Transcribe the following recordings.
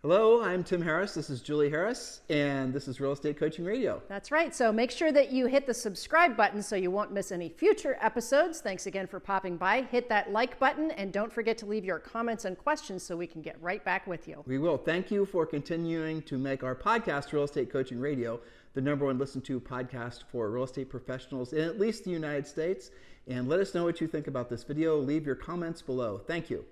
Hello, I'm Tim Harris. This is Julie Harris, and this is Real Estate Coaching Radio. That's right. So make sure that you hit the subscribe button so you won't miss any future episodes. Thanks again for popping by. Hit that like button, and don't forget to leave your comments and questions so we can get right back with you. We will. Thank you for continuing to make our podcast, Real Estate Coaching Radio, the #1 listened to podcast for real estate professionals in at least the United States. And let us know what you think about this video. Leave your comments below. Thank you.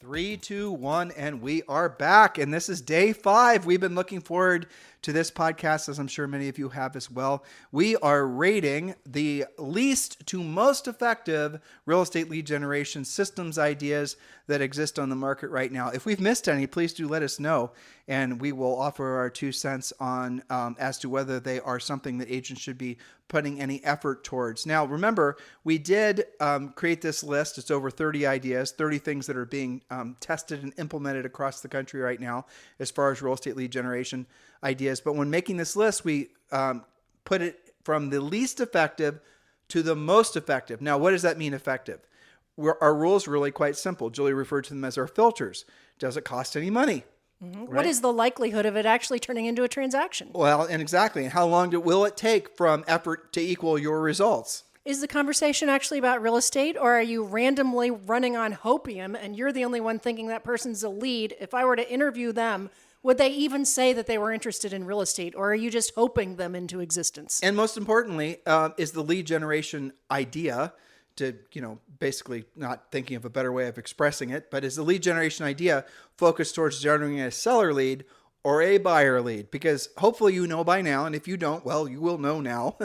3, 2, 1, and we are back. And this is day 5. We've been looking forward to this podcast, as I'm sure many of you have as well. We are rating the least to most effective real estate lead generation systems ideas that exist on the market right now. If we've missed any, please do let us know, and we will offer our 2 cents on as to whether they are something that agents should be putting any effort towards. Now, remember, we did create this list. It's over 30 ideas, 30 things that are being tested and implemented across the country right now as far as real estate lead generation ideas. But when making this list, we put it from the least effective to the most effective. Now, what does that mean, effective? Our rules are really quite simple. Julie referred to them as our filters. Does it cost any money? Mm-hmm. Right? What is the likelihood of it actually turning into a transaction? Well, and exactly. And how long will it take from effort to equal your results? Is the conversation actually about real estate, or are you randomly running on hopium and you're the only one thinking that person's a lead? If I were to interview them, would they even say that they were interested in real estate, or are you just hoping them into existence? And most importantly, is the lead generation idea, to, basically not thinking of a better way of expressing it, but is the lead generation idea focused towards generating a seller lead or a buyer lead? Because hopefully you know by now, and if you don't, well, you will know now,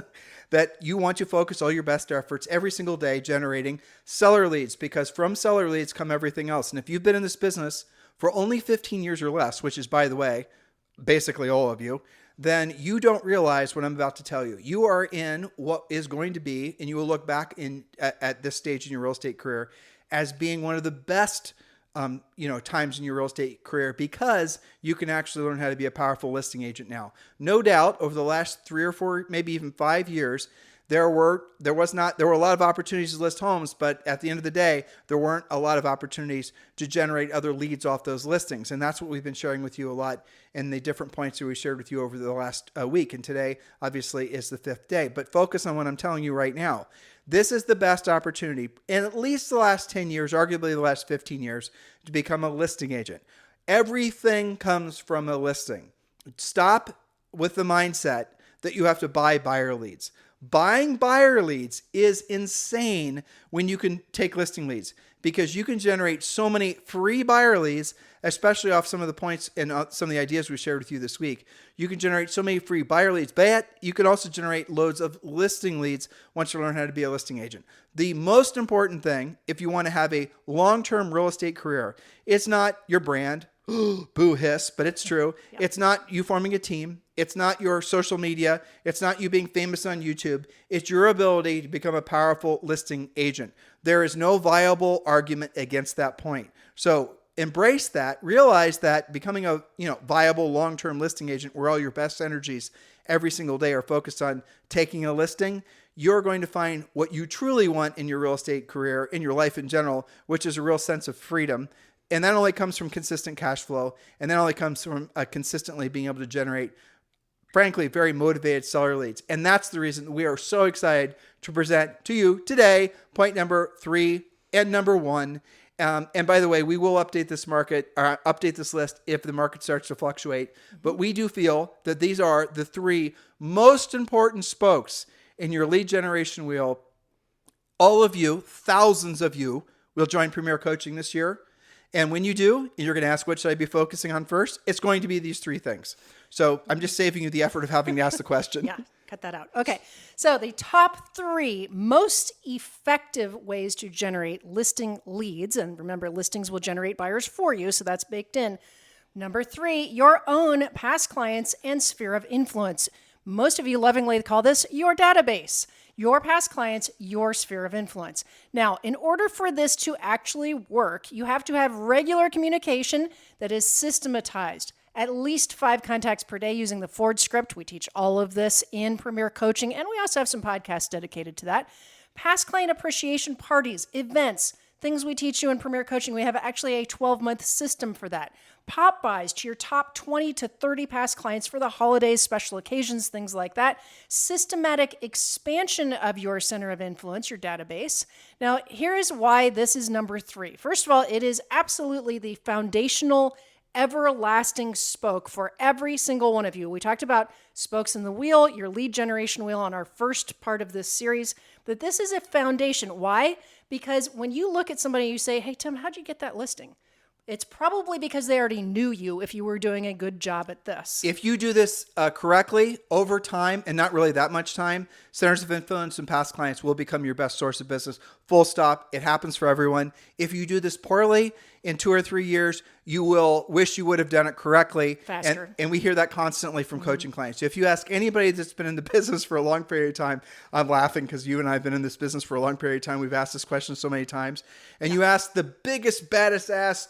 that you want to focus all your best efforts every single day generating seller leads, because from seller leads come everything else. And if you've been in this business for only 15 years or less, which is, by the way, basically all of you, then you don't realize what I'm about to tell you. You are in what is going to be, and you will look back at this stage in your real estate career as being one of the best times in your real estate career, because you can actually learn how to be a powerful listing agent now. No doubt, over the last 3 or 4, maybe even 5 years, there were a lot of opportunities to list homes, but at the end of the day, there weren't a lot of opportunities to generate other leads off those listings. And that's what we've been sharing with you a lot in the different points that we shared with you over the last week. And today, obviously, is the 5th day. But focus on what I'm telling you right now. This is the best opportunity in at least the last 10 years, arguably the last 15 years, to become a listing agent. Everything comes from a listing. Stop with the mindset that you have to buy buyer leads. Buying buyer leads is insane when you can take listing leads, because you can generate so many free buyer leads, especially off some of the points and some of the ideas we shared with you this week. You can generate so many free buyer leads, but you can also generate loads of listing leads once you learn how to be a listing agent. The most important thing, if you want to have a long-term real estate career, it's not your brand. Boo hiss, but it's true. Yeah. It's not you forming a team. It's not your social media. It's not you being famous on YouTube. It's your ability to become a powerful listing agent. There is no viable argument against that point. So embrace that. Realize that becoming a viable long-term listing agent, where all your best energies every single day are focused on taking a listing, you're going to find what you truly want in your real estate career, in your life in general, which is a real sense of freedom. And that only comes from consistent cash flow. And that only comes from consistently being able to generate, frankly, very motivated seller leads. And that's the reason we are so excited to present to you today, point number 3 and number 1. And by the way, we will update this list if the market starts to fluctuate. But we do feel that these are the 3 most important spokes in your lead generation wheel. All of you, thousands of you, will join Premier Coaching this year. And when you do, you're going to ask, what should I be focusing on first? It's going to be these 3 things. So I'm just saving you the effort of having to ask the question. Yeah, cut that out. Okay. So the top 3 most effective ways to generate listing leads. And remember, listings will generate buyers for you. So that's baked in. Number 3, your own past clients and sphere of influence. Most of you lovingly call this your database. Your past clients, your sphere of influence. Now, in order for this to actually work, you have to have regular communication that is systematized. At least 5 contacts per day using the Ford script. We teach all of this in Premier Coaching, and we also have some podcasts dedicated to that. Past client appreciation parties, events, things we teach you in Premier Coaching. We have actually a 12-month system for that. Pop buys to your top 20 to 30 past clients for the holidays, special occasions, things like that. Systematic expansion of your center of influence, your database. Now, here's why this is number 3. First of all, it is absolutely the foundational, everlasting spoke for every single one of you. We talked about spokes in the wheel, your lead generation wheel on our first part of this series, but this is a foundation. Why? Because when you look at somebody, you say, hey, Tim, how'd you get that listing? It's probably because they already knew you if you were doing a good job at this. If you do this correctly over time, and not really that much time, centers of influence and past clients will become your best source of business. Full stop. It happens for everyone. If you do this poorly, in 2 or 3 years, you will wish you would have done it correctly. Faster. And we hear that constantly from coaching clients. So if you ask anybody that's been in the business for a long period of time, I'm laughing because you and I have been in this business for a long period of time. We've asked this question so many times. And you ask the biggest, baddest ass,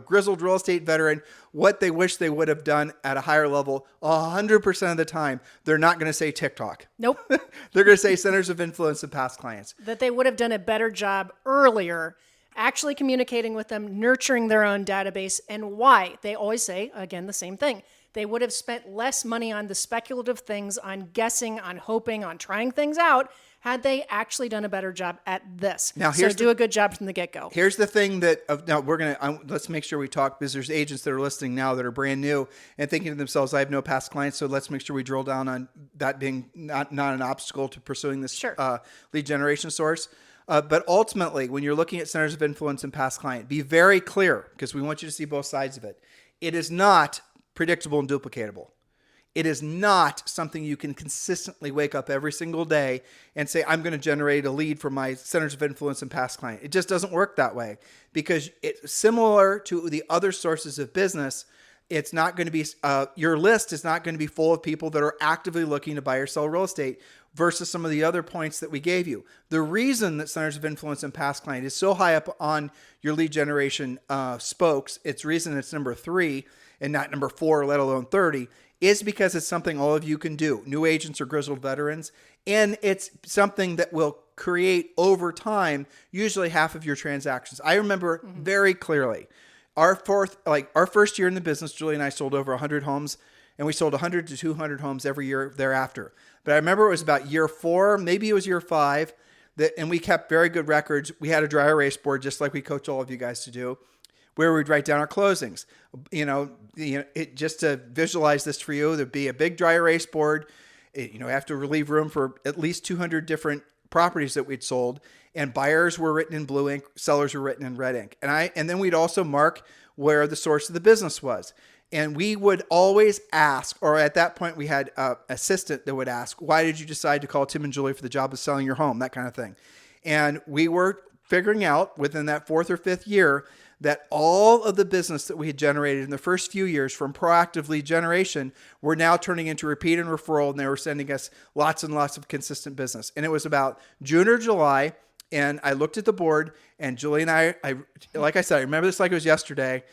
grizzled real estate veteran what they wish they would have done at a higher level. 100% of the time, they're not going to say TikTok. Nope. They're going to say centers of influence and past clients. That they would have done a better job earlier, actually communicating with them, nurturing their own database, and why. They always say, again, the same thing. They would have spent less money on the speculative things, on guessing, on hoping, on trying things out, had they actually done a better job at this. Now, so do a good job from the get-go. Here's the thing that, now we're going to, let's make sure we talk, because there's agents that are listening now that are brand new and thinking to themselves, I have no past clients, so let's make sure we drill down on that being not an obstacle to pursuing this lead generation source. But ultimately, when you're looking at centers of influence and past client, be very clear, because we want you to see both sides of it. It is not predictable and duplicatable. It is not something you can consistently wake up every single day and say, I'm going to generate a lead from my centers of influence and past client. It just doesn't work that way, because it's similar to the other sources of business. It's not going to be, your list is not going to be full of people that are actively looking to buy or sell real estate versus some of the other points that we gave you. The reason that centers of influence and past client is so high up on your lead generation spokes, it's reason it's number 3 and not number 4, let alone 30, is because it's something all of you can do, new agents or grizzled veterans, and it's something that will create over time, usually half of your transactions. I remember very clearly, our first year in the business, Julie and I sold over 100 homes, and we sold 100 to 200 homes every year thereafter. But I remember it was about year 4, maybe it was year 5, and we kept very good records. We had a dry erase board, just like we coach all of you guys to do, where we'd write down our closings. Just to visualize this for you, there'd be a big dry erase board. Have to leave room for at least 200 different properties that we'd sold, and buyers were written in blue ink, sellers were written in red ink. And then we'd also mark where the source of the business was. And we would always ask, or at that point we had an assistant that would ask, why did you decide to call Tim and Julie for the job of selling your home? That kind of thing. And we were figuring out within that 4th or 5th year that all of the business that we had generated in the first few years from proactive lead generation were now turning into repeat and referral, and they were sending us lots and lots of consistent business. And it was about June or July, and I looked at the board, and Julie and I like I said, I remember this like it was yesterday,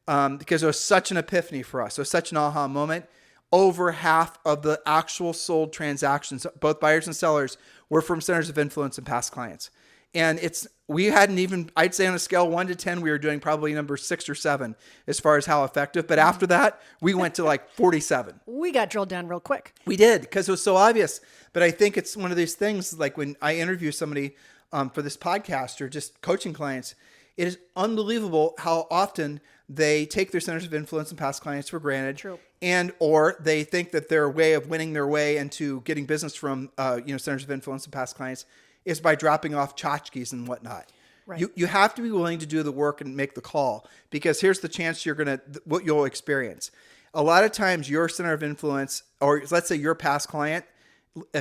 because it was such an epiphany for us. It was such an aha moment. Over half of the actual sold transactions, both buyers and sellers, were from centers of influence and past clients. And we hadn't even, I'd say on a scale 1 to 10, we were doing probably number 6 or 7 as far as how effective. But after that, we went to like 47. We got drilled down real quick. We did, because it was so obvious. But I think it's one of these things, like when I interview somebody for this podcast or just coaching clients, it is unbelievable how often they take their centers of influence and past clients for granted. True. And or they think that their way of winning their way into getting business from centers of influence and past clients is by dropping off tchotchkes and whatnot. Right. You have to be willing to do the work and make the call, because here's the chance what you'll experience. A lot of times your center of influence, or let's say your past client,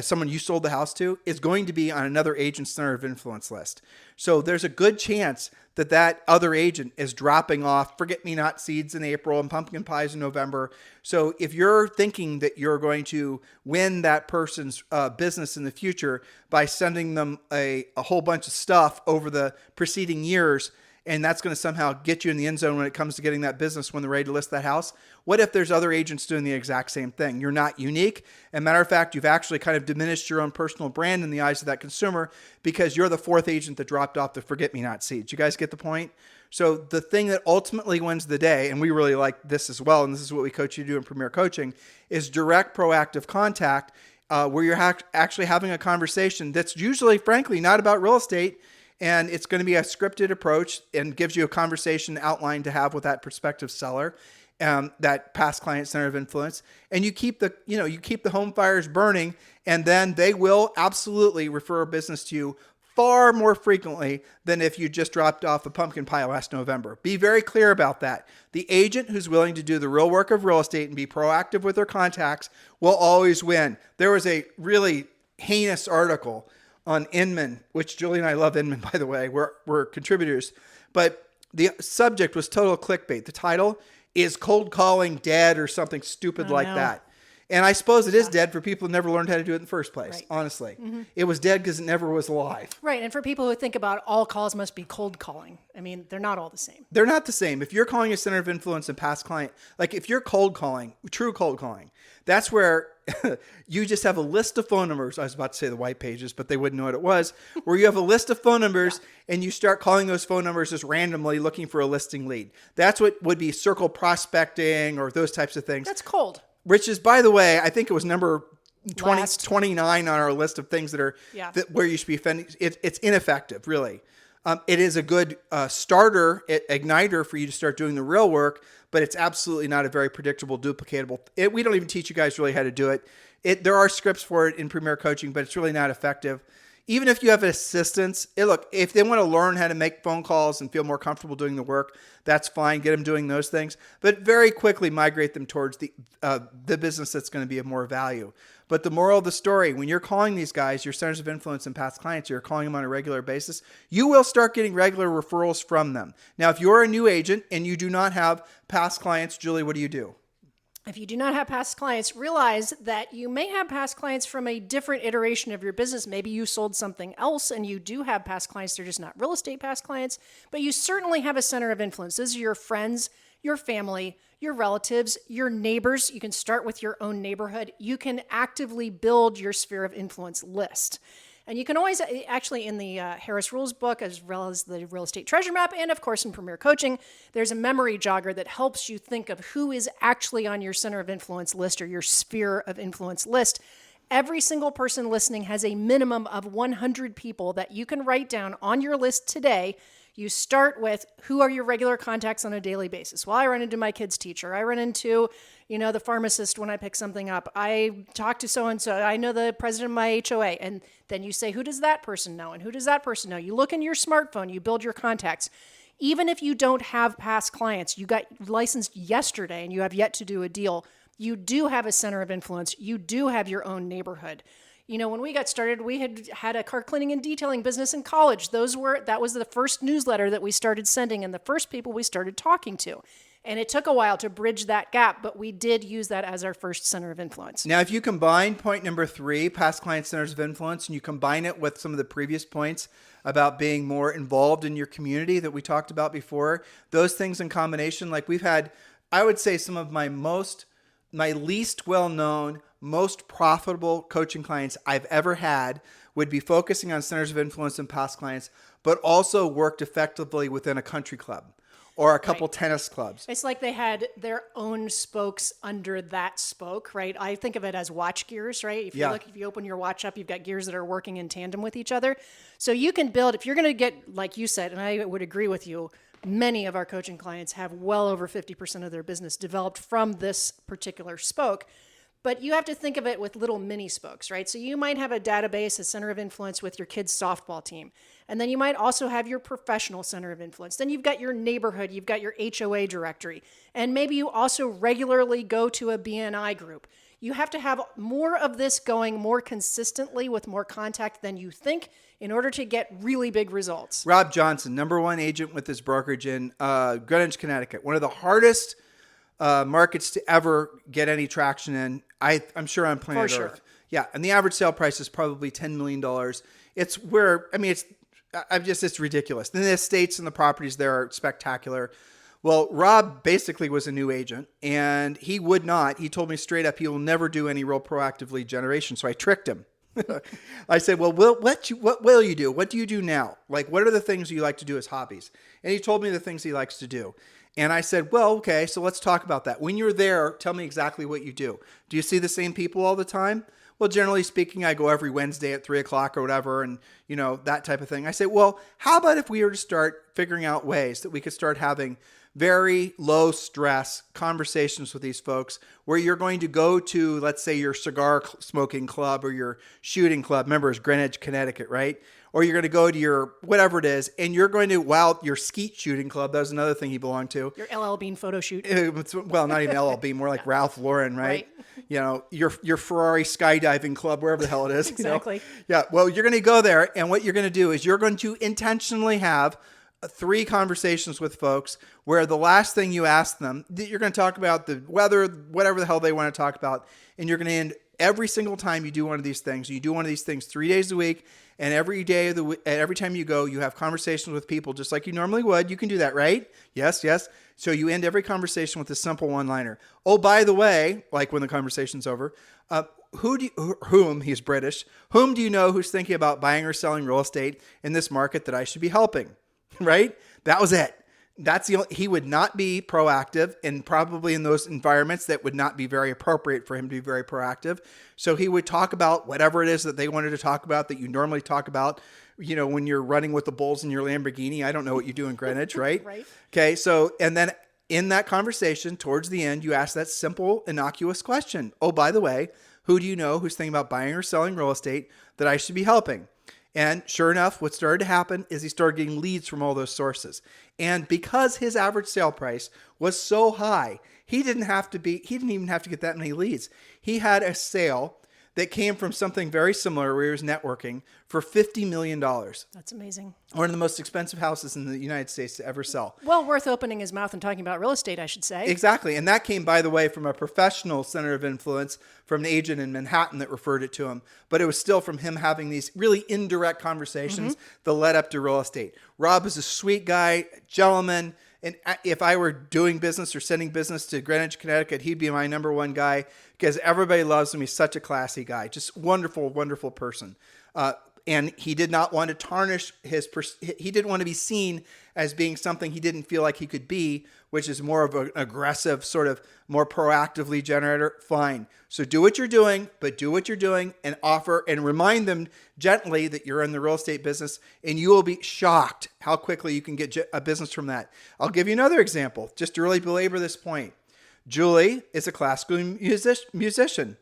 someone you sold the house to, is going to be on another agent's center of influence list. So there's a good chance that other agent is dropping off forget-me-not seeds in April and pumpkin pies in November. So if you're thinking that you're going to win that person's business in the future by sending them a whole bunch of stuff over the preceding years and that's going to somehow get you in the end zone when it comes to getting that business when they're ready to list that house. What if there's other agents doing the exact same thing? You're not unique. And matter of fact, you've actually kind of diminished your own personal brand in the eyes of that consumer because you're the fourth agent that dropped off the forget-me-not seat. You guys get the point? So the thing that ultimately wins the day, and we really like this as well, and this is what we coach you to do in Premier Coaching, is direct proactive contact where you're actually having a conversation that's usually, frankly, not about real estate. And it's going to be a scripted approach and gives you a conversation outline to have with that prospective seller, that past client center of influence. And you keep the home fires burning, and then they will absolutely refer a business to you far more frequently than if you just dropped off a pumpkin pie last November. Be very clear about that. The agent who's willing to do the real work of real estate and be proactive with their contacts will always win. There was a really heinous article on Inman, which Julie and I love Inman, by the way. We're contributors. But the subject was total clickbait. The title is Cold Calling Dead or something stupid like that. And I suppose it is dead for people who never learned how to do it in the first place, right. Honestly. Mm-hmm. It was dead because it never was alive. Right. And for people who think about all calls must be cold calling, I mean, they're not all the same. They're not the same. If you're calling a center of influence and past client, like if you're cold calling, true cold calling, that's where you just have a list of phone numbers. I was about to say the white pages, but they wouldn't know what it was. Where you have a list of phone numbers and you start calling those phone numbers just randomly looking for a listing lead. That's what would be circle prospecting or those types of things. That's cold. Which is, by the way, I think it was number 29 on our list of things that are where you should be offending. It's ineffective, really. It is a good starter, igniter for you to start doing the real work, but it's absolutely not a very predictable, duplicatable. We don't even teach you guys really how to do it. There are scripts for it in Premier Coaching, but it's really not effective. Even if you have assistants, look, if they want to learn how to make phone calls and feel more comfortable doing the work, that's fine. Get them doing those things, but very quickly migrate them towards the business that's going to be of more value. But the moral of the story, when you're calling these guys, your centers of influence and past clients, you're calling them on a regular basis, you will start getting regular referrals from them. Now, if you're a new agent and you do not have past clients, Julie, what do you do? If you do not have past clients, realize that you may have past clients from a different iteration of your business. Maybe you sold something else and you do have past clients. They're just not real estate past clients, but you certainly have a center of influence. Those are your friends, your family, your relatives, your neighbors. You can start with your own neighborhood. You can actively build your sphere of influence list. And you can always, actually in the Harris Rules book, as well as the Real Estate Treasure Map, and of course in Premier Coaching, there's a memory jogger that helps you think of who is actually on your center of influence list or your sphere of influence list. Every single person listening has a minimum of 100 people that you can write down on your list today. You start with who are your regular contacts on a daily basis. Well, I run into my kid's teacher. I run into, the pharmacist when I pick something up. I talk to so-and-so. I know the president of my HOA. And then you say, who does that person know? And who does that person know? You look in your smartphone, you build your contacts. Even if you don't have past clients, you got licensed yesterday and you have yet to do a deal, you do have a center of influence. You do have your own neighborhood. When we got started, we had a car cleaning and detailing business in college. That was the first newsletter that we started sending and the first people we started talking to. And it took a while to bridge that gap, but we did use that as our first center of influence. Now, if you combine point number 3, past client centers of influence, and you combine it with some of the previous points about being more involved in your community that we talked about before, those things in combination, like we've had, I would say some of my least well-known, most profitable coaching clients I've ever had would be focusing on centers of influence and past clients, but also worked effectively within a country club or a couple tennis clubs. It's like they had their own spokes under that spoke, right? I think of it as watch gears, right? If you open your watch up, you've got gears that are working in tandem with each other. So you can build, if you're going to get, like you said, and I would agree with you, many of our coaching clients have well over 50% of their business developed from this particular spoke. But you have to think of it with little mini spokes, right? So you might have a database, a center of influence with your kids' softball team. And then you might also have your professional center of influence. Then you've got your neighborhood, you've got your HOA directory. And maybe you also regularly go to a BNI group. You have to have more of this going more consistently with more contact than you think in order to get really big results. Rob Johnson, number 1 agent with his brokerage in Greenwich, Connecticut. One of the hardest markets to ever get any traction in, I'm sure, on planet Earth. Yeah, and the average sale price is probably $10 million. It's it's ridiculous. And the estates and the properties there are spectacular. Well, Rob basically was a new agent, and he told me straight up, he will never do any real proactive lead generation. So I tricked him. I said, well, what will you do? What do you do now? Like, what are the things you like to do as hobbies? And he told me the things he likes to do. And I said, well, okay, so let's talk about that. When you're there, tell me exactly what you do. Do you see the same people all the time? Well, generally speaking, I go every Wednesday at 3:00 or whatever, and that type of thing. I say, well, how about if we were to start figuring out ways that we could start having very low stress conversations with these folks where you're going to go to, let's say, your cigar smoking club or your shooting club. Remember, it's Greenwich, Connecticut, right? Or you're going to go to your whatever it is, and you're going to your skeet shooting club. That was another thing he belonged to. Your LL Bean photo shoot. Well, not even LL Bean, more like Ralph Lauren, right? Your Ferrari skydiving club, wherever the hell it is. Exactly. Yeah. Well, you're going to go there, and what you're going to do is you're going to intentionally have 3 conversations with folks where the last thing you ask them, you're going to talk about the weather, whatever the hell they want to talk about, and you're going to end every single time you do one of these things. You do one of these things 3 days a week, and every day of the week, every time you go, you have conversations with people just like you normally would. You can do that, right? Yes. So you end every conversation with a simple one-liner. Oh, by the way, like when the conversation's over, whom, he's British, whom do you know who's thinking about buying or selling real estate in this market that I should be helping? Right? That was it. He would not be proactive, and probably in those environments that would not be very appropriate for him to be very proactive. So he would talk about whatever it is that they wanted to talk about that you normally talk about, when you're running with the bulls in your Lamborghini. I don't know what you do in Greenwich, right? Right. Okay. So, and then in that conversation towards the end, you ask that simple, innocuous question. Oh, by the way, who do you know who's thinking about buying or selling real estate that I should be helping? And sure enough, what started to happen is he started getting leads from all those sources. And because his average sale price was so high, he didn't even have to get that many leads. He had a sale that came from something very similar where he was networking for $50 million. That's amazing. One of the most expensive houses in the United States to ever sell. Well, worth opening his mouth and talking about real estate, I should say. Exactly. And that came, by the way, from a professional center of influence from an agent in Manhattan that referred it to him. But it was still from him having these really indirect conversations that led up to real estate. Rob is a sweet guy, gentleman. And if I were doing business or sending business to Greenwich, Connecticut, he'd be my number one guy because everybody loves him. He's such a classy guy, just wonderful, wonderful person. And he did not want to tarnish he didn't want to be seen as being something he didn't feel like he could be, which is more of an aggressive, sort of more proactive lead generator. Fine. So do what you're doing, but do what you're doing and offer and remind them gently that you're in the real estate business, and you will be shocked how quickly you can get a business from that. I'll give you another example just to really belabor this point. Julie is a classical musician.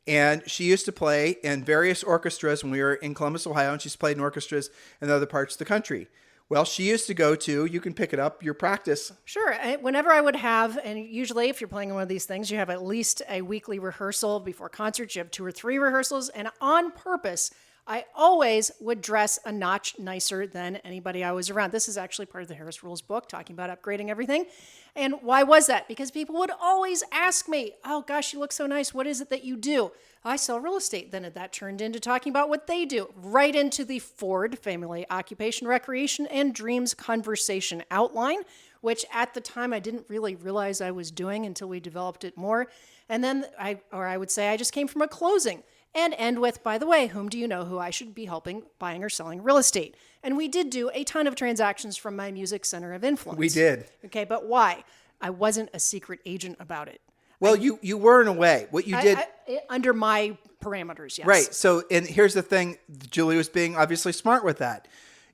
And she used to play in various orchestras when we were in Columbus, Ohio, and she's played in orchestras in other parts of the country. Well, she used to go to, you can pick it up, your practice. Sure. Whenever I would have, and usually if you're playing one of these things, you have at least a weekly rehearsal before concerts. You have 2 or 3 rehearsals. And on purpose, I always would dress a notch nicer than anybody I was around. This is actually part of the Harris Rules book, talking about upgrading everything. And why was that? Because people would always ask me, oh gosh, you look so nice. What is it that you do? I sell real estate. Then that turned into talking about what they do, right into the Ford Family Occupation, Recreation, and Dreams Conversation outline, which at the time I didn't really realize I was doing until we developed it more. And then I would say I just came from a closing and end with, by the way, whom do you know who I should be helping buying or selling real estate? And we did do a ton of transactions from my music center of influence. We did. Okay, but why? I wasn't a secret agent about it. Well, you were in a way. What you did... under my parameters, yes. Right. So, and here's the thing. Julie was being obviously smart with that.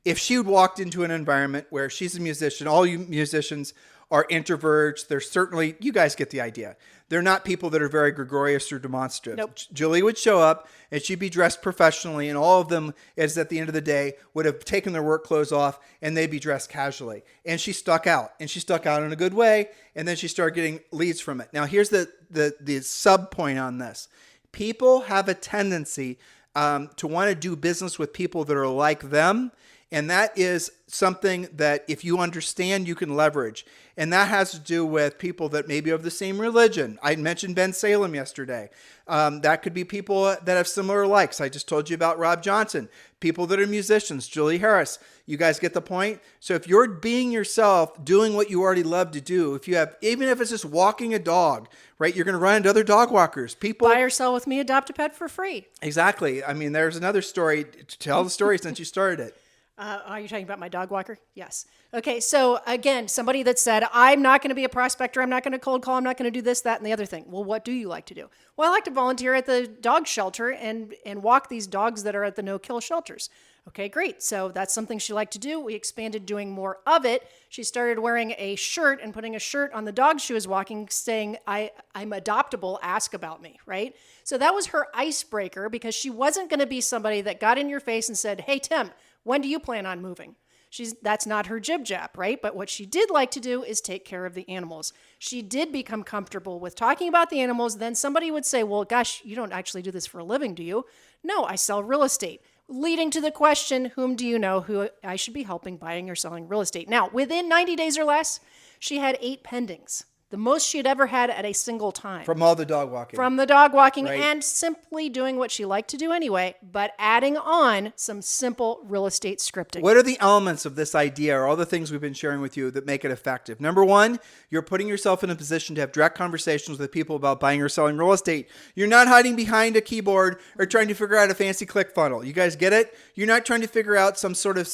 If she had walked into an environment where she's a musician, all you musicians are introverts. They're certainly, you guys get the idea. They're not people that are very gregarious or demonstrative. Nope. Julie would show up and she'd be dressed professionally, and all of them, is at the end of the day, would have taken their work clothes off and they'd be dressed casually. And she stuck out, and she stuck out in a good way. And then she started getting leads from it. Now, here's the sub point on this. People have a tendency to want to do business with people that are like them And that is something that if you understand, you can leverage. And that has to do with people that maybe have the same religion. I mentioned Ben Salem yesterday. That could be people that have similar likes. I just told you about Rob Johnson. People that are musicians, Julie Harris. You guys get the point? So if you're being yourself, doing what you already love to do, if you have, even if it's just walking a dog, right? You're going to run into other dog walkers. People Buy or sell with me, adopt a pet for free. Exactly. I mean, there's another story. Tell the story since you started it. Are you talking about my dog walker? Yes. Okay. So again, somebody that said, I'm not going to be a prospector. I'm not going to cold call. I'm not going to do this, that, and the other thing. Well, what do you like to do? Well, I like to volunteer at the dog shelter and walk these dogs that are at the no-kill shelters. Okay, great. So that's something she liked to do. We expanded doing more of it. She started wearing a shirt and putting a shirt on the dog she was walking saying, I'm adoptable, ask about me, right? So that was her icebreaker because she wasn't going to be somebody that got in your face and said, hey, Tim, when do you plan on moving? That's not her jib-jab, right? But what she did like to do is take care of the animals. She did become comfortable with talking about the animals. Then somebody would say, well, gosh, you don't actually do this for a living, do you? No, I sell real estate. Leading to the question, whom do you know who I should be helping buying or selling real estate? Now, within 90 days or less, she had 8 pendings. The most she had ever had at a single time. From all the dog walking. From the dog walking Right. and simply doing what she liked to do anyway, but adding on some simple real estate scripting. What are the elements of this idea or all the things we've been sharing with you that make it effective? Number one, you're putting yourself in a position to have direct conversations with people about buying or selling real estate. You're not hiding behind a keyboard or trying to figure out a fancy click funnel. You guys get it? You're not trying to figure out some sort of,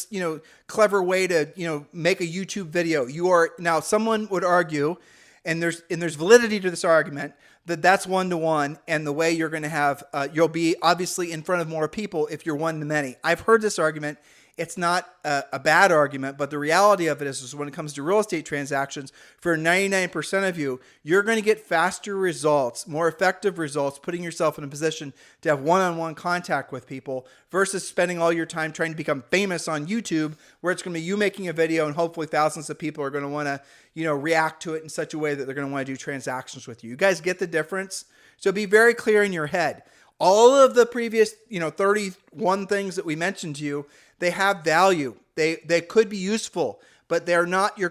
clever way to, make a YouTube video. You are now, someone would argue, and there's validity to this argument, that's one-to-one, and the way you're going to have, you'll be obviously in front of more people if you're one-to-many. I've heard this argument. It's not a bad argument, but the reality of it is when it comes to real estate transactions, for 99% of you, you're going to get faster results, more effective results, putting yourself in a position to have one-on-one contact with people versus spending all your time trying to become famous on YouTube, where it's going to be you making a video and hopefully thousands of people are going to want to, react to it in such a way that they're going to want to do transactions with you. You guys get the difference? So be very clear in your head. All of the previous, 31 things that we mentioned to you, they have value. They could be useful, but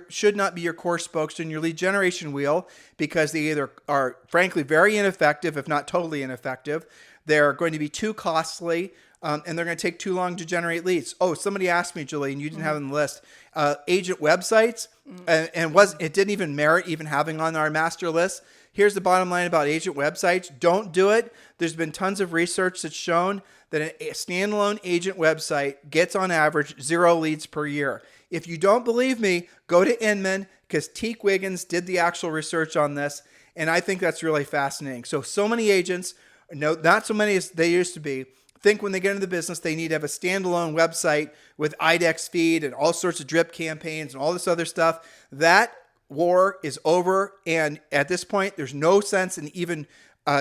should not be your core spokes in your lead generation wheel because they either are frankly very ineffective, if not totally ineffective. They're going to be too costly, and they're going to take too long to generate leads. Oh, somebody asked me, Julie, and you didn't have it on the list, agent websites, and it didn't even merit even having on our master list. Here's the bottom line about agent websites. Don't do it. There's been tons of research that's shown that a standalone agent website gets on average 0 leads per year. If you don't believe me, go to Inman because Teak Wiggins did the actual research on this. And I think that's really fascinating. So many agents, no, not so many as they used to be, think when they get into the business, they need to have a standalone website with IDEX feed and all sorts of drip campaigns and all this other stuff. That war is over. And at this point, there's no sense in even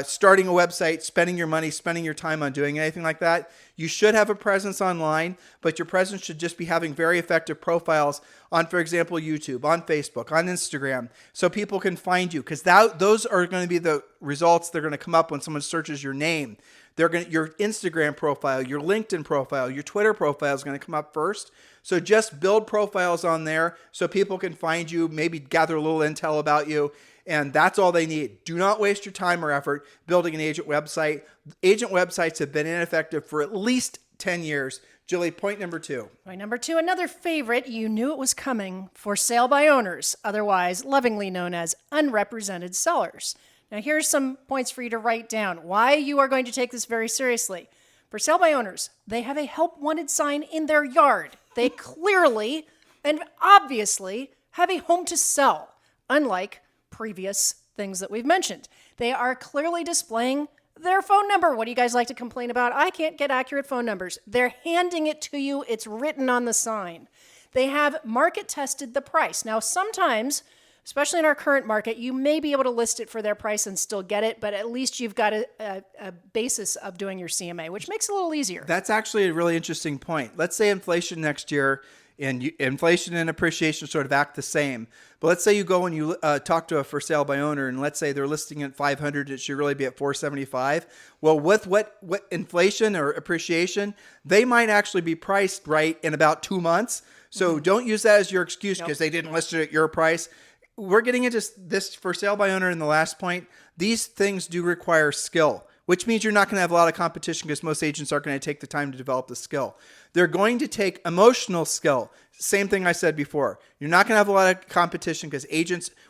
starting a website, spending your money, spending your time on doing anything like that. You should have a presence online, but your presence should just be having very effective profiles on, for example, YouTube, on Facebook, on Instagram, so people can find you because those are going to be the results that are going to come up when someone searches your name. Your Instagram profile, your LinkedIn profile, your Twitter profile is going to come up first. So just build profiles on there so people can find you, maybe gather a little intel about you. And that's all they need. Do not waste your time or effort building an agent website. Agent websites have been ineffective for at least 10 years. Julie, point number 2. Point number 2, another favorite, you knew it was coming, for sale by owners, otherwise lovingly known as unrepresented sellers. Now here's some points for you to write down. Why you are going to take this very seriously. For sale by owners, they have a help wanted sign in their yard. They clearly and obviously have a home to sell, unlike previous things that we've mentioned. They are clearly displaying their phone number. What do you guys like to complain about? I can't get accurate phone numbers. They're handing it to you. It's written on the sign. They have market tested the price. Now, sometimes, especially in our current market, you may be able to list it for their price and still get it, but at least you've got a basis of doing your CMA, which makes it a little easier. That's actually a really interesting point. Let's say inflation next year And inflation and appreciation sort of act the same. But let's say you go and you talk to a for sale by owner, and let's say they're listing at 500, it should really be at 475. Well, with what inflation or appreciation, they might actually be priced right in about 2 months. So don't use that as your excuse because they didn't list it at your price. We're getting into this for sale by owner in the last point. These things do require skill, which means you're not going to have a lot of competition because most agents aren't going to take the time to develop the skill. They're going to take emotional skill. Same thing I said before. You're not going to have a lot of competition because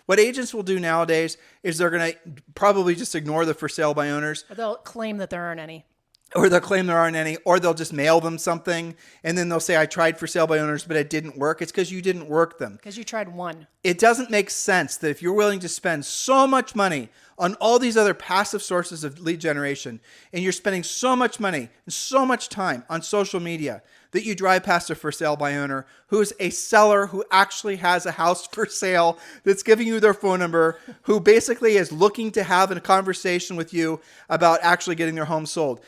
what agents will do nowadays is they're going to probably just ignore the for sale by owners. Or they'll claim that there aren't any. Or they'll claim there aren't any, or they'll just mail them something, and then they'll say, I tried for sale by owners, but it didn't work. It's because you didn't work them. Because you tried one. It doesn't make sense that if you're willing to spend so much money on all these other passive sources of lead generation, and you're spending so much money and so much time on social media, that you drive past a for sale by owner who's a seller who actually has a house for sale, that's giving you their phone number, who basically is looking to have a conversation with you about actually getting their home sold.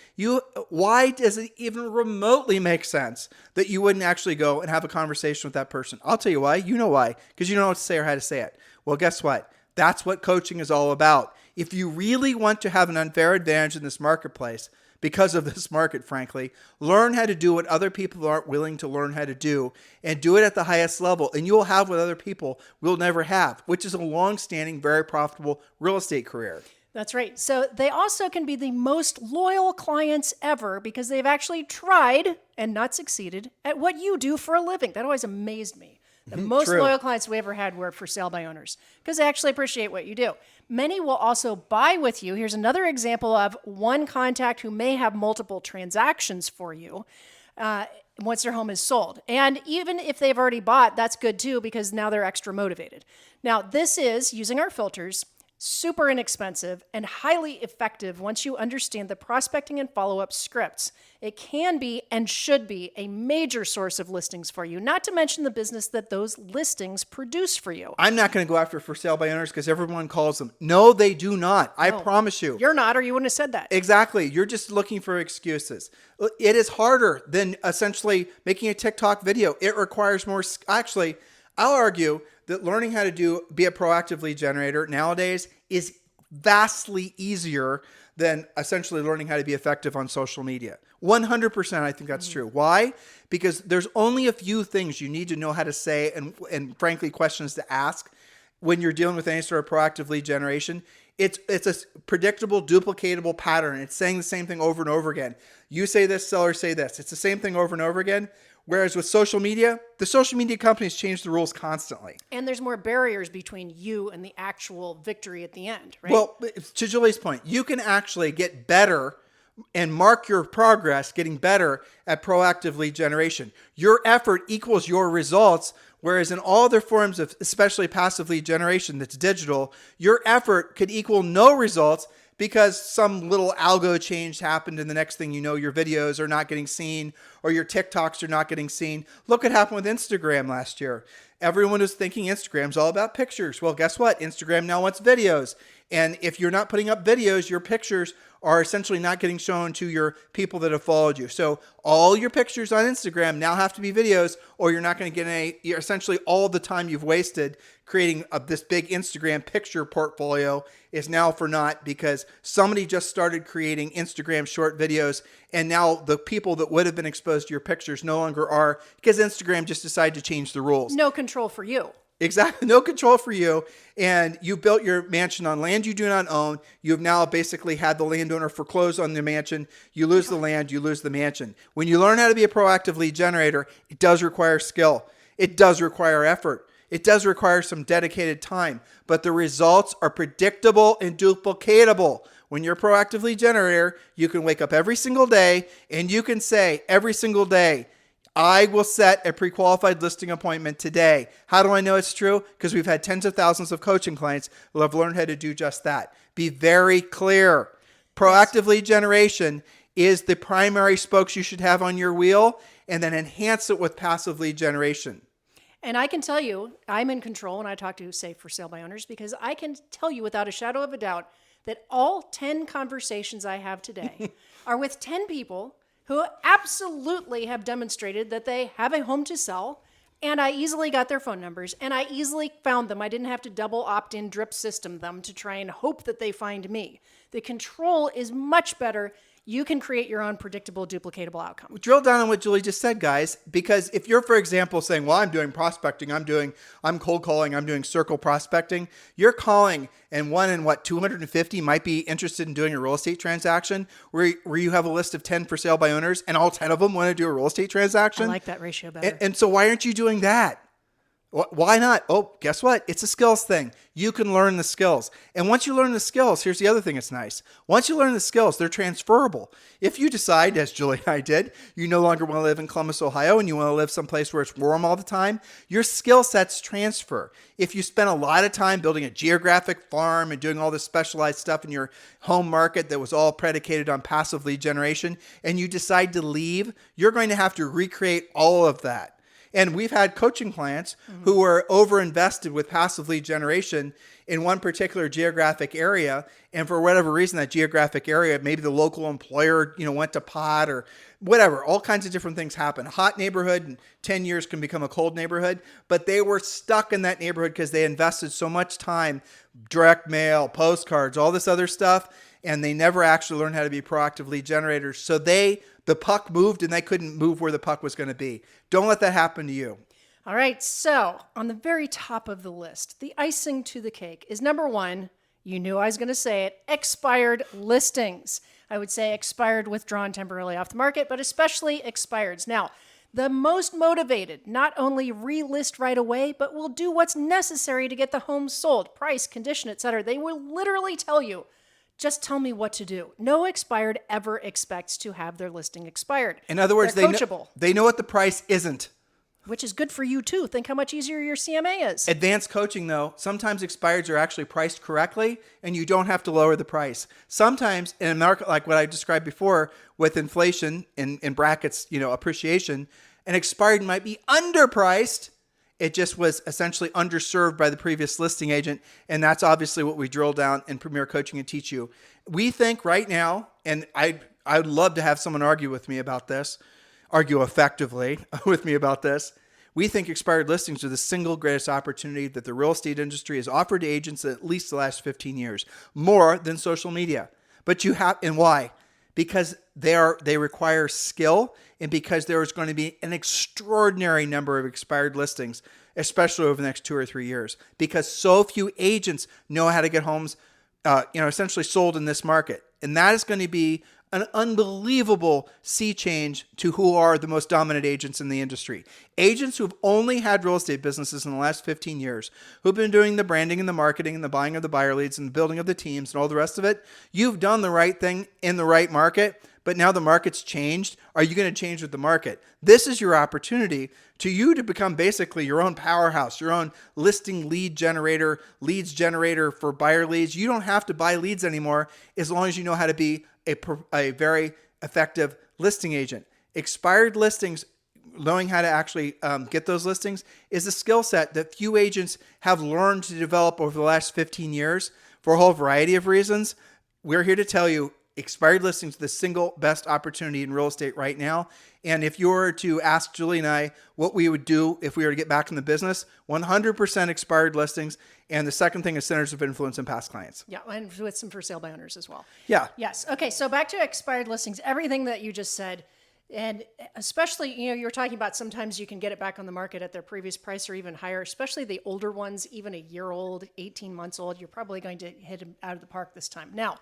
Why does it even remotely make sense that you wouldn't actually go and have a conversation with that person? I'll tell you why. You know why. Because you don't know what to say or how to say it. Well, guess what? That's what coaching is all about. If you really want to have an unfair advantage in this marketplace, because of this market, frankly, learn how to do what other people aren't willing to learn how to do, and do it at the highest level. And you will have what other people will never have, which is a long-standing, very profitable real estate career. That's right. So they also can be the most loyal clients ever because they've actually tried and not succeeded at what you do for a living. That always amazed me. The most loyal clients we ever had were for sale by owners because they actually appreciate what you do. Many will also buy with you. Here's another example of one contact who may have multiple transactions for you once their home is sold. And even if they've already bought, that's good too because now they're extra motivated. Now, this is, using our filters, super inexpensive and highly effective once you understand the prospecting and follow-up scripts. It can be and should be a major source of listings for you, not to mention the business that those listings produce for you. I'm not going to go after for sale by owners because everyone calls them. No, they do not. I promise you. You're not, or you wouldn't have said that. Exactly. You're just looking for excuses. It is harder than essentially making a TikTok video. It requires more. Actually, I'll argue that learning how to be a proactive lead generator nowadays is vastly easier than essentially learning how to be effective on social media. 100%, I think that's true. Why? Because there's only a few things you need to know how to say and frankly, questions to ask when you're dealing with any sort of proactive lead generation. It's a predictable, duplicatable pattern. It's saying the same thing over and over again. You say this, sellers say this. It's the same thing over and over again. Whereas with social media, the social media companies change the rules constantly. And there's more barriers between you and the actual victory at the end, right? Well, to Julie's point, you can actually get better and mark your progress getting better at proactive lead generation. Your effort equals your results, whereas in all other forms of especially passive lead generation that's digital, your effort could equal no results because some little algo change happened and the next thing you know, your videos are not getting seen or your TikToks are not getting seen. Look what happened with Instagram last year. Everyone was thinking Instagram's all about pictures. Well, guess what? Instagram now wants videos. And if you're not putting up videos, your pictures are essentially not getting shown to your people that have followed you. So all your pictures on Instagram now have to be videos, or you're not going to get essentially all the time you've wasted creating this big Instagram picture portfolio is now for naught because somebody just started creating Instagram short videos, and now the people that would have been exposed to your pictures no longer are because Instagram just decided to change the rules. No control for you. Exactly. No control for you. And you built your mansion on land you do not own. You've now basically had the landowner foreclose on the mansion. You lose the land, you lose the mansion. When you learn how to be a proactive lead generator, it does require skill. It does require effort. It does require some dedicated time, but the results are predictable and duplicatable. When you're a proactive lead generator, you can wake up every single day and you can say every single day, I will set a pre-qualified listing appointment today. How do I know it's true? Because we've had tens of thousands of coaching clients who have learned how to do just that. Be very clear. Proactive lead generation is the primary spokes you should have on your wheel, and then enhance it with passive lead generation. And I can tell you, I'm in control when I talk to, say, for sale by owners, because I can tell you without a shadow of a doubt that all 10 conversations I have today are with 10 people who absolutely have demonstrated that they have a home to sell, And I easily got their phone numbers, and I easily found them. I didn't have to double opt-in drip system them to try and hope that they find me. The control is much better. You can create your own predictable, duplicatable outcome. Drill down on what Julie just said, guys, because if you're, for example, saying, well, I'm doing prospecting, I'm cold calling, I'm doing circle prospecting, you're calling and 250 might be interested in doing a real estate transaction where you have a list of 10 for sale by owners and all 10 of them want to do a real estate transaction. I like that ratio better. And so why aren't you doing that? Why not? Oh, guess what? It's a skills thing. You can learn the skills. And once you learn the skills, here's the other thing that's nice. Once you learn the skills, they're transferable. If you decide, as Julie and I did, you no longer want to live in Columbus, Ohio, and you want to live someplace where it's warm all the time, your skill sets transfer. If you spend a lot of time building a geographic farm and doing all this specialized stuff in your home market that was all predicated on passive lead generation, and you decide to leave, you're going to have to recreate all of that. And we've had coaching clients who were overinvested with passive lead generation in one particular geographic area. And for whatever reason, that geographic area, maybe the local employer, went to pot or whatever, all kinds of different things happen. A hot neighborhood in 10 years can become a cold neighborhood, but they were stuck in that neighborhood because they invested so much time, direct mail, postcards, all this other stuff. And they never actually learned how to be proactive lead generators. So the puck moved and they couldn't move where the puck was going to be. Don't let that happen to you. All right. So on the very top of the list, the icing to the cake is number one. You knew I was going to say it. Expired listings. I would say expired, withdrawn temporarily off the market, but especially expireds. Now, the most motivated not only relist right away, but will do what's necessary to get the home sold, price, condition, etc. They will literally tell you, just tell me what to do. No expired ever expects to have their listing expired. In other words, they know what the price isn't. Which is good for you too. Think how much easier your CMA is. Advanced coaching though, sometimes expireds are actually priced correctly and you don't have to lower the price. Sometimes in a market like what I described before with inflation in brackets, appreciation, an expired might be underpriced. It just was essentially underserved by the previous listing agent. And that's obviously what we drill down in Premier Coaching and teach you. We think right now, and I'd love to have someone argue effectively with me about this. We think expired listings are the single greatest opportunity that the real estate industry has offered to agents in at least the last 15 years, more than social media. But and why? Because they require skill and because there is going to be an extraordinary number of expired listings, especially over the next 2 or 3 years, because so few agents know how to get homes, essentially sold in this market. And that is going to be an unbelievable sea change to who are the most dominant agents in the industry. Agents who've only had real estate businesses in the last 15 years, who've been doing the branding and the marketing and the buying of the buyer leads and the building of the teams and all the rest of it. You've done the right thing in the right market, but now the market's changed. Are you going to change with the market? This is your opportunity to become basically your own powerhouse, your own listing leads generator for buyer leads. You don't have to buy leads anymore as long as you know how to be a very effective listing agent. Expired listings, knowing how to actually get those listings, is a skill set that few agents have learned to develop over the last 15 years for a whole variety of reasons. We're here to tell you expired listings are the single best opportunity in real estate right now. And if you were to ask Julie and I what we would do if we were to get back in the business, 100% expired listings. And the second thing is centers of influence and past clients. Yeah, and with some for sale by owners as well. Yeah. Yes. Okay, so back to expired listings, everything that you just said, and especially, you're talking about sometimes you can get it back on the market at their previous price or even higher, especially the older ones, even a year old, 18 months old, you're probably going to hit them out of the park this time. Now,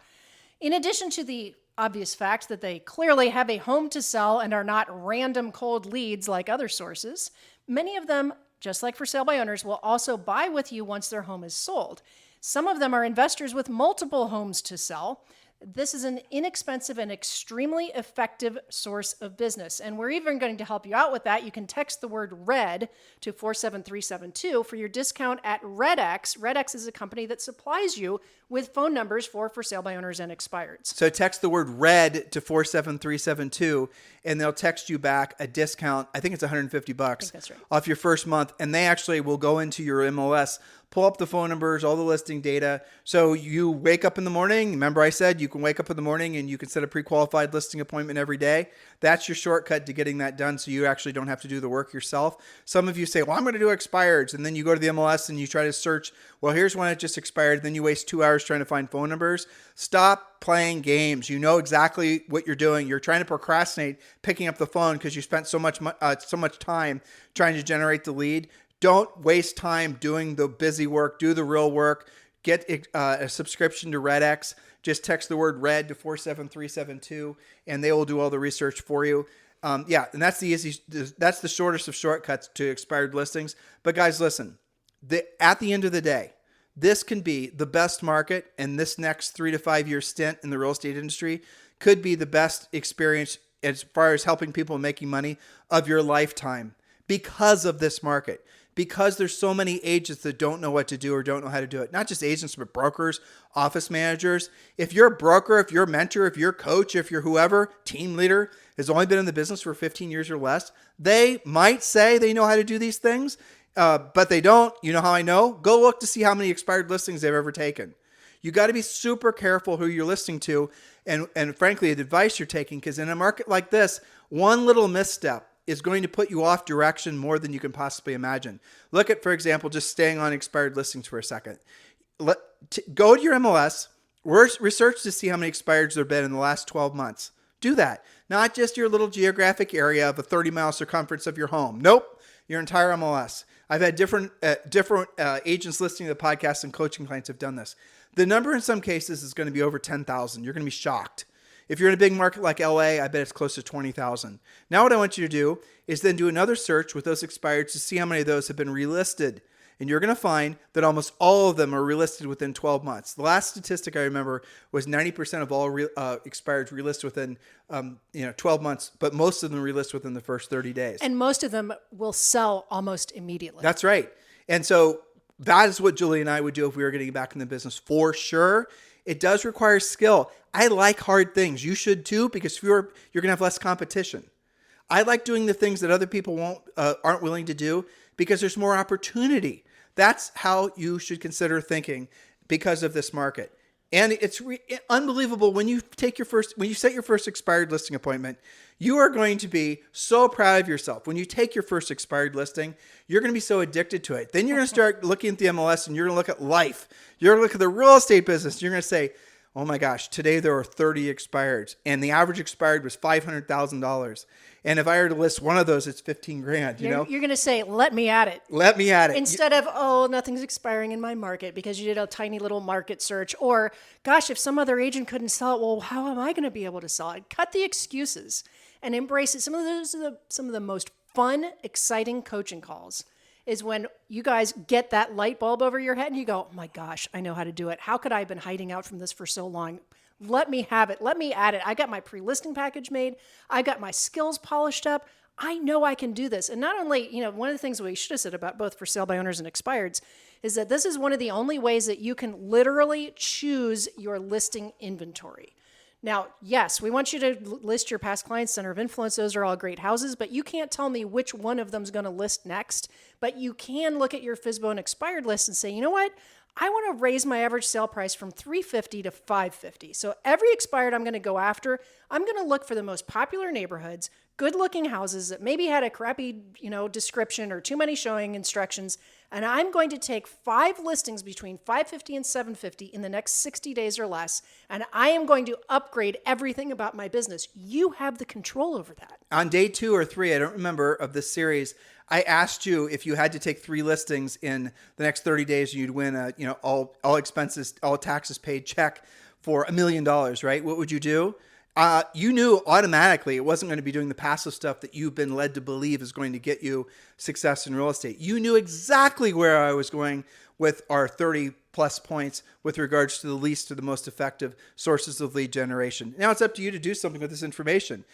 in addition to the obvious fact that they clearly have a home to sell and are not random cold leads like other sources, many of them, just like for sale by owners, will also buy with you once their home is sold. Some of them are investors with multiple homes to sell. This is an inexpensive and extremely effective source of business. And we're even going to help you out with that. You can text the word RED to 47372 for your discount at RedX. RedX is a company that supplies you with phone numbers for sale by owners and expireds. So text the word RED to 47372 and they'll text you back a discount. I think it's $150 I think that's right. off your first month. And they actually will go into your MLS, pull up the phone numbers, all the listing data. So you wake up in the morning. Remember I said you can wake up in the morning and you can set a pre-qualified listing appointment every day. That's your shortcut to getting that done, so you actually don't have to do the work yourself. Some of you say, well, I'm going to do expireds. And then you go to the MLS and you try to search, well, here's one that just expired. Then you waste 2 hours trying to find phone numbers. Stop playing games. You know exactly what you're doing. You're trying to procrastinate picking up the phone because you spent so much time trying to generate the lead. Don't waste time doing the busy work. Do the real work. Get a subscription to RedX. Just text the word RED to 47372 and they will do all the research for you. And that's that's the shortest of shortcuts to expired listings. But guys, listen, at the end of the day, this can be the best market, and this next 3 to 5 year stint in the real estate industry could be the best experience as far as helping people making money of your lifetime because of this market. Because there's so many agents that don't know what to do or don't know how to do it. Not just agents, but brokers, office managers. If you're a broker, if you're a mentor, if you're a coach, if you're whoever, team leader, has only been in the business for 15 years or less, they might say they know how to do these things, but they don't. You know how I know? Go look to see how many expired listings they've ever taken. You got to be super careful who you're listening to and frankly, the advice you're taking, because in a market like this, one little misstep is going to put you off direction more than you can possibly imagine. Look at, for example, just staying on expired listings for a second. Go to your MLS, research to see how many expireds there have been in the last 12 months. Do that. Not just your little geographic area of a 30-mile circumference of your home. Nope, your entire MLS. I've had different agents listening to the podcast and coaching clients have done this. The number in some cases is going to be over 10,000. You're going to be shocked. If you're in a big market like LA, I bet it's close to 20,000. Now what I want you to do is then do another search with those expireds to see how many of those have been relisted. And you're going to find that almost all of them are relisted within 12 months. The last statistic I remember was 90% of all expireds relist within 12 months, but most of them relist within the first 30 days. And most of them will sell almost immediately. That's right. And so that is what Julie and I would do if we were getting back in the business for sure. It does require skill. I like hard things. You should too, because you're going to have less competition. I like doing the things that other people aren't willing to do because there's more opportunity. That's how you should consider thinking because of this market. And it's unbelievable when you set your first expired listing appointment, you are going to be so proud of yourself. When you take your first expired listing, you're going to be so addicted to it. Then you're going to start looking at the MLS and you're going to look at life. You're going to look at the real estate business. You're going to say, oh my gosh, today there are 30 expireds and the average expired was $500,000. And if I were to list one of those, it's 15 grand, you know? You're going to say, let me at it. Let me at it. Instead of, nothing's expiring in my market because you did a tiny little market search. Or, gosh, if some other agent couldn't sell it, well, how am I going to be able to sell it? Cut the excuses and embrace it. Some of the most fun, exciting coaching calls is when you guys get that light bulb over your head and you go, oh my gosh, I know how to do it. How could I have been hiding out from this for so long? Let me have it. Let me add it. I got my pre-listing package made. I got my skills polished up. I know I can do this. And not only, one of the things we should have said about both for sale by owners and expireds is that this is one of the only ways that you can literally choose your listing inventory. Now, yes, we want you to list your past clients, center of influence. Those are all great houses, but you can't tell me which one of them is going to list next. But you can look at your FSBO and expired list and say, you know what? I want to raise my average sale price from $350 to $550. So every expired I'm going to go after, I'm going to look for the most popular neighborhoods, good-looking houses that maybe had a crappy, description or too many showing instructions, and I'm going to take 5 listings between $550 and $750 in the next 60 days or less, and I am going to upgrade everything about my business. You have the control over that. On day 2 or 3, I don't remember, of this series, I asked you if you had to take 3 listings in the next 30 days, you'd win a, all expenses, all taxes paid check for $1 million, right? What would you do? You knew automatically it wasn't going to be doing the passive stuff that you've been led to believe is going to get you success in real estate. You knew exactly where I was going with our 30 plus points with regards to the least to the most effective sources of lead generation. Now it's up to you to do something with this information.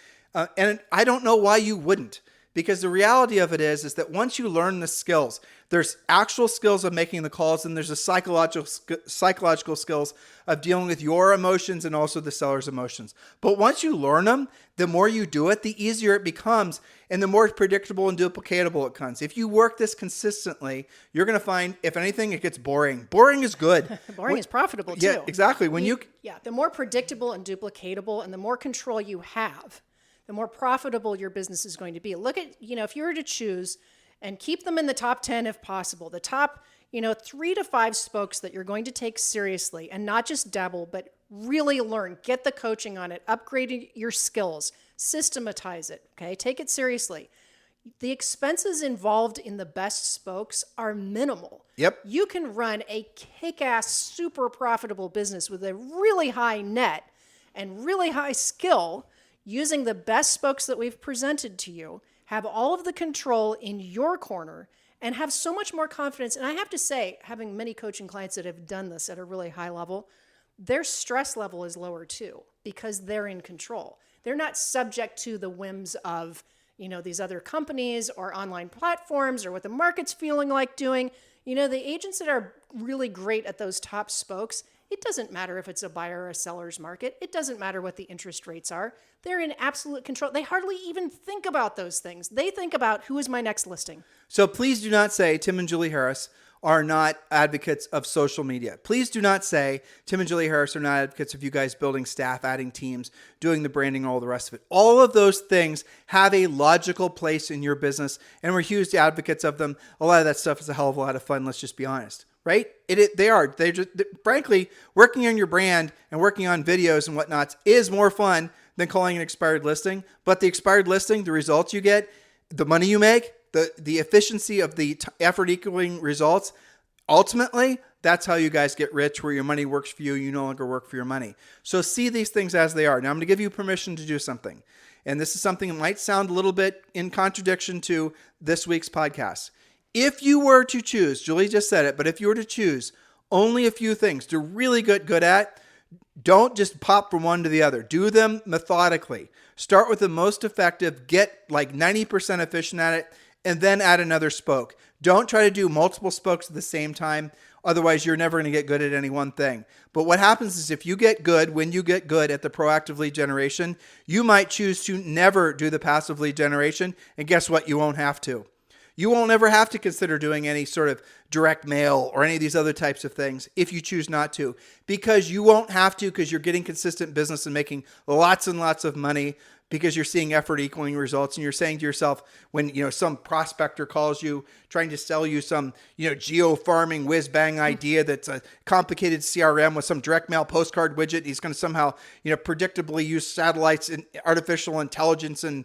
And I don't know why you wouldn't. Because the reality of it is that once you learn the skills, there's actual skills of making the calls, and there's a psychological skills of dealing with your emotions and also the seller's emotions. But once you learn them, the more you do it, the easier it becomes, and the more predictable and duplicatable it becomes. If you work this consistently, you're going to find, if anything, it gets boring. Boring is good. Boring is profitable too. Yeah, exactly. The more predictable and duplicatable and the more control you have, the more profitable your business is going to be. Look at, if you were to choose and keep them in the top 10 if possible, the top, 3 to 5 spokes that you're going to take seriously and not just dabble, but really learn, get the coaching on it, upgrade your skills, systematize it, okay? Take it seriously. The expenses involved in the best spokes are minimal. Yep. You can run a kick-ass, super profitable business with a really high net and really high skill using the best spokes that we've presented to you, have all of the control in your corner, and have so much more confidence. And I have to say, having many coaching clients that have done this at a really high level, their stress level is lower too, because they're in control. They're not subject to the whims of, these other companies or online platforms or what the market's feeling like doing. The agents that are really great at those top spokes, it doesn't matter if it's a buyer or a seller's market. It doesn't matter what the interest rates are. They're in absolute control. They hardly even think about those things. They think about, who is my next listing? So please do not say Tim and Julie Harris are not advocates of social media. Please do not say Tim and Julie Harris are not advocates of you guys building staff, adding teams, doing the branding, all the rest of it. All of those things have a logical place in your business, and we're huge advocates of them. A lot of that stuff is a hell of a lot of fun. Let's just be honest. Right? They are. They just, frankly, working on your brand and working on videos and whatnots is more fun than calling an expired listing. But the expired listing, the results you get, the money you make, the efficiency of the effort equaling results, ultimately, that's how you guys get rich, where your money works for you. You no longer work for your money. So see these things as they are. Now I'm going to give you permission to do something. And this is something that might sound a little bit in contradiction to this week's podcast. If you were to choose, Julie just said it, but if you were to choose only a few things to really get good at, don't just pop from one to the other. Do them methodically. Start with the most effective, get like 90% efficient at it, and then add another spoke. Don't try to do multiple spokes at the same time. Otherwise, you're never going to get good at any one thing. But what happens is if you get good, when you get good at the proactive lead generation, you might choose to never do the passive lead generation. And guess what? You won't have to. You won't ever have to consider doing any sort of direct mail or any of these other types of things if you choose not to, because you won't have to, because you're getting consistent business and making lots and lots of money, because you're seeing effort equaling results, and you're saying to yourself, when some prospector calls you trying to sell you some geo farming whiz bang idea that's a complicated CRM with some direct mail postcard widget, he's going to somehow predictably use satellites and artificial intelligence and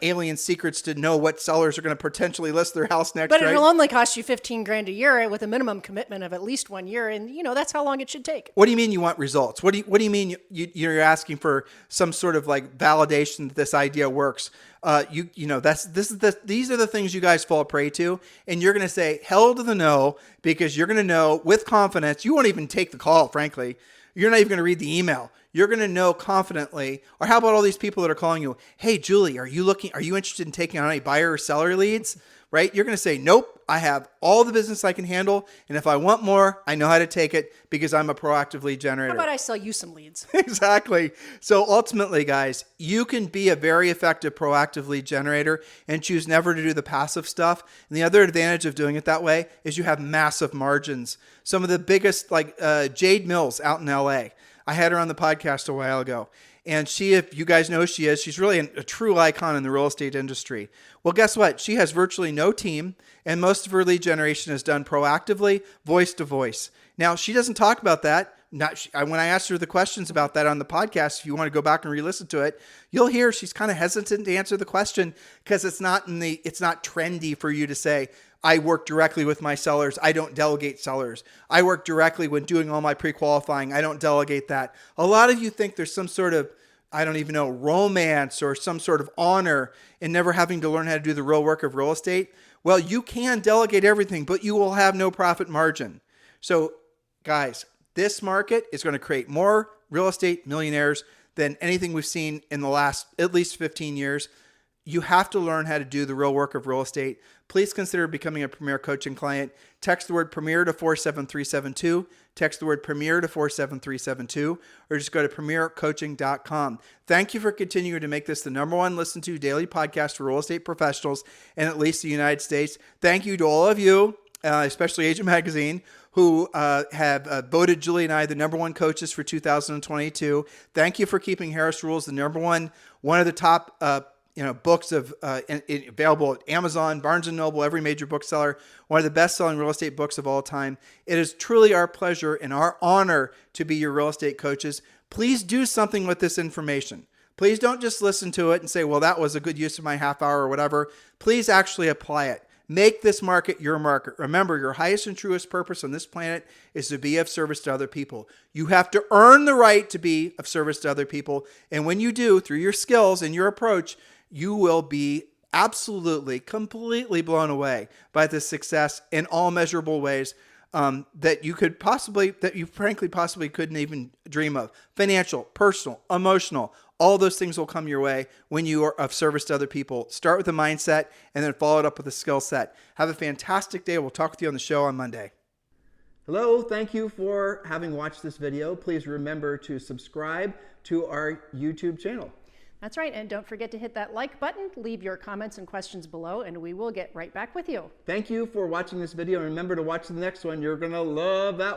alien secrets to know what sellers are going to potentially list their house next. But it'll only cost you $15,000 a year with a minimum commitment of at least 1 year, and that's how long it should take. What do you mean you want results? What do you mean you're asking for some sort of like validation that this idea works? These are the things you guys fall prey to, and you're going to say hell to the no, because you're going to know with confidence. You won't even take the call, frankly. You're not even going to read the email. You're going to know confidently. Or how about all these people that are calling you? Hey, Julie, are you interested in taking on any buyer or seller leads? Right? You're going to say, nope, I have all the business I can handle. And if I want more, I know how to take it because I'm a proactive lead generator. How about I sell you some leads? Exactly. So ultimately, guys, you can be a very effective proactive lead generator and choose never to do the passive stuff. And the other advantage of doing it that way is you have massive margins. Some of the biggest, like Jade Mills out in LA. I had her on the podcast a while ago. And she, if you guys know who she is, she's really a true icon in the real estate industry. Well, guess what? She has virtually no team, and most of her lead generation is done proactively, voice to voice. Now, she doesn't talk about that. When I asked her the questions about that on the podcast, if you want to go back and re-listen to it, you'll hear she's kind of hesitant to answer the question because it's not trendy for you to say, I work directly with my sellers. I don't delegate sellers. I work directly when doing all my pre-qualifying. I don't delegate that. A lot of you think there's some sort of, romance or some sort of honor in never having to learn how to do the real work of real estate. Well, you can delegate everything, but you will have no profit margin. So guys, this market is going to create more real estate millionaires than anything we've seen in the last at least 15 years. You have to learn how to do the real work of real estate. Please consider becoming a Premier Coaching client. Text the word Premier to 47372. Text the word Premier to 47372, or just go to premiercoaching.com. Thank you for continuing to make this the #1 listened to daily podcast for real estate professionals in at least the United States. Thank you to all of you, especially Agent Magazine, who have voted Julie and I the #1 coaches for 2022. Thank you for keeping Harris Rules the #1, one of the top books of available at Amazon, Barnes & Noble, every major bookseller, one of the best-selling real estate books of all time. It is truly our pleasure and our honor to be your real estate coaches. Please do something with this information. Please don't just listen to it and say, well, that was a good use of my half hour or whatever. Please actually apply it. Make this market your market. Remember, your highest and truest purpose on this planet is to be of service to other people. You have to earn the right to be of service to other people. And when you do, through your skills and your approach, you will be absolutely, completely blown away by the success in all measurable ways that you frankly possibly couldn't even dream of. Financial, personal, emotional, all those things will come your way when you are of service to other people. Start with a mindset and then follow it up with a skill set. Have a fantastic day. We'll talk with you on the show on Monday. Hello, thank you for having watched this video. Please remember to subscribe to our YouTube channel. That's right, and don't forget to hit that like button, leave your comments and questions below, and we will get right back with you. Thank you for watching this video, and remember to watch the next one. You're going to love that one.